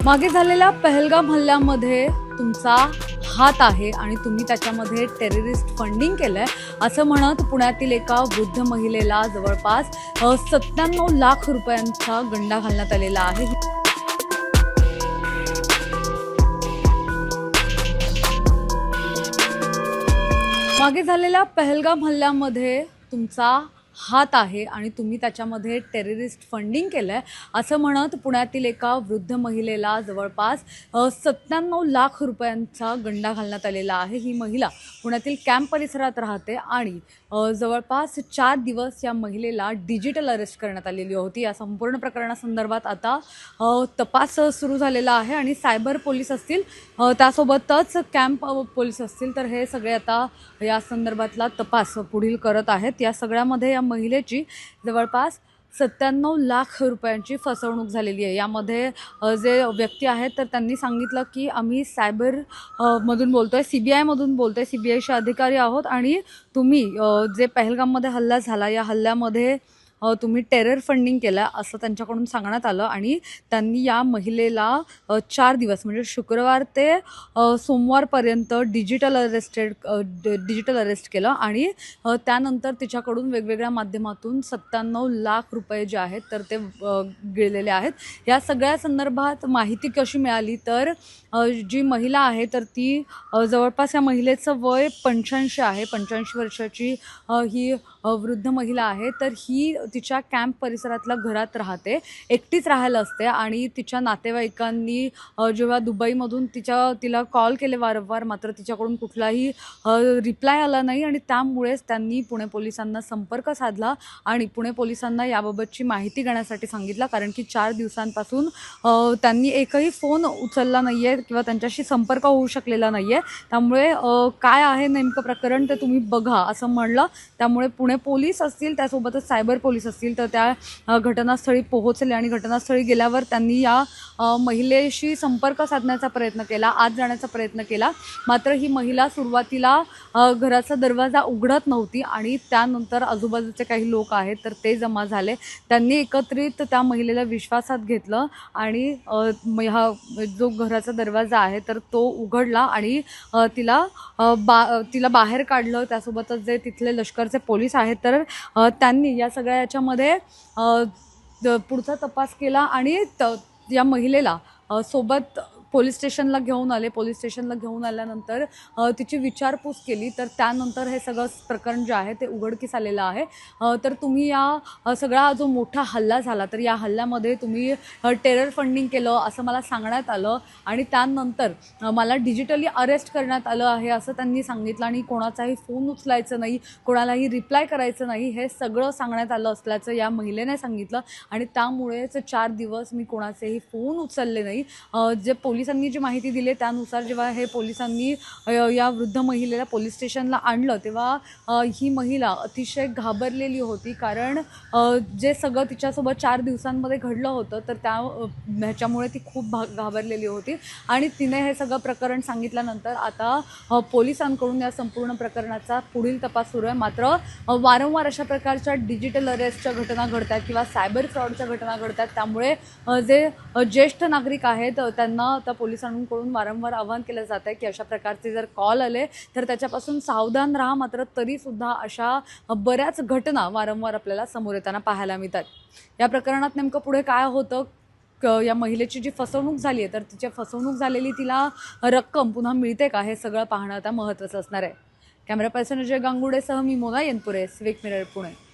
मागे झालेल्या पहलगाम हल्ल्यामध्ये तुमचा हात आहे आणि तुम्ही त्याच्यामध्ये टेररिस्ट फंडिंग केलंय असं म्हणत पुण्यातील एका वृद्ध महिलेला जवळपास 97 लाख रुपयांचा गंडा घालण्यात आलेला आहे। मागे झालेल्या पहलगाम हल्ल्यामध्ये तुमचा हात आहे आणि तुम्ही त्याच्यामध्ये टेररिस्ट फंडिंग केलंय असं म्हणत पुण्यातील एका वृद्ध महिलेला जवळपास 97 लाख रुपयांचा गंडा घालण्यात आलेला आहे। ही महिला पुण्यातील कॅम्प परिसरात राहते आणि जवळपास 4 दिवस या महिलेला डिजिटल अरेस्ट करण्यात आलेली होती। या संपूर्ण प्रकरणासंदर्भात आता तपास सुरू झालेला आहे आणि सायबर पोलीस असतील त्यासोबतच कॅम्प पोलीस असतील तर हे सगळे आता या संदर्भातला तपास पुढील करत आहेत। या सगळ्यामध्ये या महिलेची जवळपास 97 लाख रुपयांची फसवणूक झालेली आहे। यामध्ये जे व्यक्ती आहेत तर त्यांनी सांगितलं की आम्ही सायबर मधून बोलतोय, CBI मधून बोलतोय, CBIचे अधिकारी आहोत आणि तुम्ही जे पहलगाममध्ये हल्ला झाला या हल्ल्यामध्ये तुम्ही टेरर फंडिंग केलं असं त्यांच्याकडून सांगण्यात आलं आणि त्यांनी या महिलेला 4 दिवस म्हणजे शुक्रवार ते सोमवारपर्यंत डिजिटल अरेस्ट केलं आणि त्यानंतर तिच्याकडून वेगवेगळ्या माध्यमातून 97 लाख रुपये जे आहेत तर ते गिळलेले आहेत। या सगळ्या संदर्भात माहिती कशी मिळाली तर जी महिला आहे तर ती जवळपास या महिलेचं वय 85 आहे। 85 वर्षाची ही वृद्ध महिला आहे तर ही तिच्या कॅम्प परिसरातल्या घरात राहते, एकटीच राहायला असते आणि तिच्या नातेवाईकांनी जेव्हा दुबईमधून तिला कॉल केले वारंवार मात्र तिच्याकडून कुठलाही रिप्लाय आला नाही आणि त्यामुळेच त्यांनी पुणे पोलिसांना संपर्क साधला आणि पुणे पोलिसांना याबाबतची माहिती घेण्यासाठी सांगितलं कारण की 4 दिवसांपासून त्यांनी एकही फोन उचलला नाही आहे किंवा त्यांच्याशी संपर्क होऊ शकलेला नाही आहे। त्यामुळे काय आहे नेमकं प्रकरण ते तुम्ही बघा असं म्हणलं। त्यामुळे पुणे पोलीस असतील त्यासोबतच सायबर पोलीस असतील तर त्या घटनास्थळी पोहोचले आणि घटनास्थळी गेल्यावर त्यांनी या महिलेशी संपर्क साधण्याचा प्रयत्न केला, आत जाण्याचा प्रयत्न केला मात्र ही महिला सुरुवातीला घराचा दरवाजा उघडत नव्हती आणि त्यानंतर आजूबाजूचे काही लोक आहेत तर ते जमा झाले, त्यांनी एकत्रित त्या महिलेला विश्वासात घेतलं आणि हा जो घराचा दरवाजा आहे तर तो उघडला आणि तिला बाहेर काढलं। त्यासोबतच जे तिथले लष्करचे पोलीस आहेत तर त्यांनी या सगळ्या याच्यामध्ये पुढचा तपास केला आणि या महिलेला सोबत पोलीस स्टेशनला घेऊन आले। पोलीस स्टेशनला घेऊन आल्यानंतर तिची विचारपूस केली तर त्यानंतर हे सगळं प्रकरण जे आहे ते उघडकीस आलेलं आहे। तर तुम्ही या सगळा जो मोठा हल्ला झाला तर या हल्ल्यामध्ये तुम्ही टेरर फंडिंग केलं असं मला सांगण्यात आलं आणि त्यानंतर मला डिजिटली अरेस्ट करण्यात आलं आहे असं त्यांनी सांगितलं आणि कोणाचाही फोन उचलायचं नाही, कोणालाही रिप्लाय करायचं नाही हे सगळं सांगण्यात आलं असल्याचं या महिलेने सांगितलं आणि त्यामुळेच 4 दिवस मी कोणाचेही फोन उचलले नाही। जे पोलिसांनी जी माहिती दिली त्यानुसार जेव्हा हे पोलिसांनी या वृद्ध महिलेला पोलीस स्टेशनला आणलं तेव्हा ही महिला अतिशय घाबरलेली होती कारण जे सगळं तिच्यासोबत 4 दिवसांमध्ये घडलं होतं तर ह्याच्यामुळे ती खूप घाबरलेली होती आणि तिने हे सगळं प्रकरण सांगितल्यानंतर आता पोलिसांकडून या संपूर्ण प्रकरणाचा पुढील तपास सुरू आहे। मात्र वारंवार अशा प्रकारच्या डिजिटल अरेस्टच्या घटना घडतात किंवा सायबर फ्रॉडच्या घटना घडतात त्यामुळे जे ज्येष्ठ नागरिक आहेत त्यांना आता पोलिसांकडून वारंवार आवाहन केलं जात आहे की अशा प्रकारचे जर कॉल आले तर त्याच्यापासून सावधान राहा। मात्र तरीसुद्धा अशा बऱ्याच घटना वारंवार आपल्याला समोर येताना पाहायला मिळतात। या प्रकरणात नेमकं पुढे काय होतं, या महिलेची जी फसवणूक झाली आहे तर तिची फसवणूक झालेली तिला रक्कम पुन्हा मिळते का हे सगळं पाहणं आता महत्त्वाचं असणार आहे। कॅमेरा पर्सन अजय गांगुडेसह मी मोना येनपुरे, स्विक मिरर, पुणे।